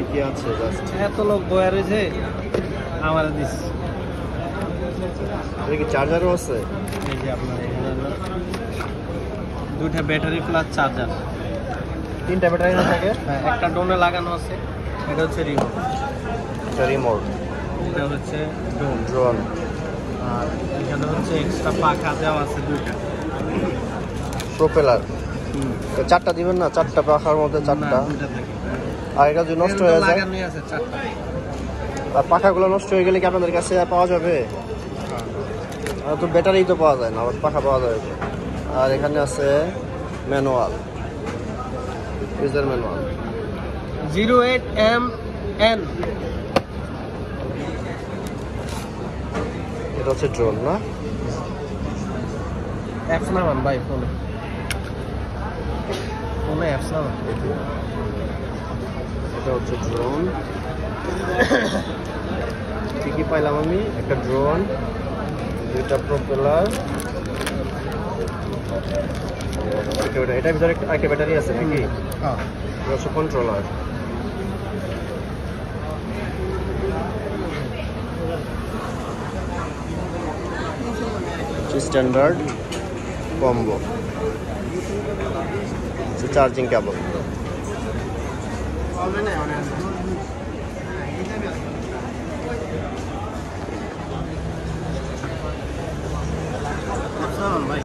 কি কি আছে জাস্ট এত লোক বয়া রয়েছে আমার দিস এটা কি চার্জারও আছে? এই যে আপনার এখানে হলো দুইটা ব্যাটারি প্লাস চার্জার, তিনটা ব্যাটারি না থাকে? হ্যাঁ একটা ডোনে লাগানো আছে, এটা হচ্ছে রিমোট, এটা রিমোট, এটা হচ্ছে ডোন, ড্রোন, আর এখানে হচ্ছে এক্সট্রা পাখা দেওয়া আছে দুইটা। প্রোপেলার। তো চারটা দিবেন না? চারটা পাখার মধ্যে না, চারটা। দুইটা থাকে। আর এটা যদি নষ্ট হয়ে যায়, লাগানোই আছে চারটা। আর পাখাগুলো নষ্ট হয়ে গেলে কি আপনাদের কাছে পাওয়া যাবে? আর তো ব্যাটারি তো পাওয়া যায় না, আবার পাখা পাওয়া যাবে। আর এখানে আছে ম্যানুয়াল, ইউজার ম্যানুয়াল। 08MN, এটা হচ্ছে ড্রোন না? অ্যাপস নামান ভাই, ফোনে ফোনে অ্যাপস নামান। এটা হচ্ছে ড্রোন। কি কি পাইলাম আমি? একটা ড্রোন, দুইটা প্রোপেলার, এটার ভিতরে একটা ব্যাটারি আছে নাকি? হ্যাঁ, এটা হচ্ছে controller. Standard combo, charging cable. ভাই।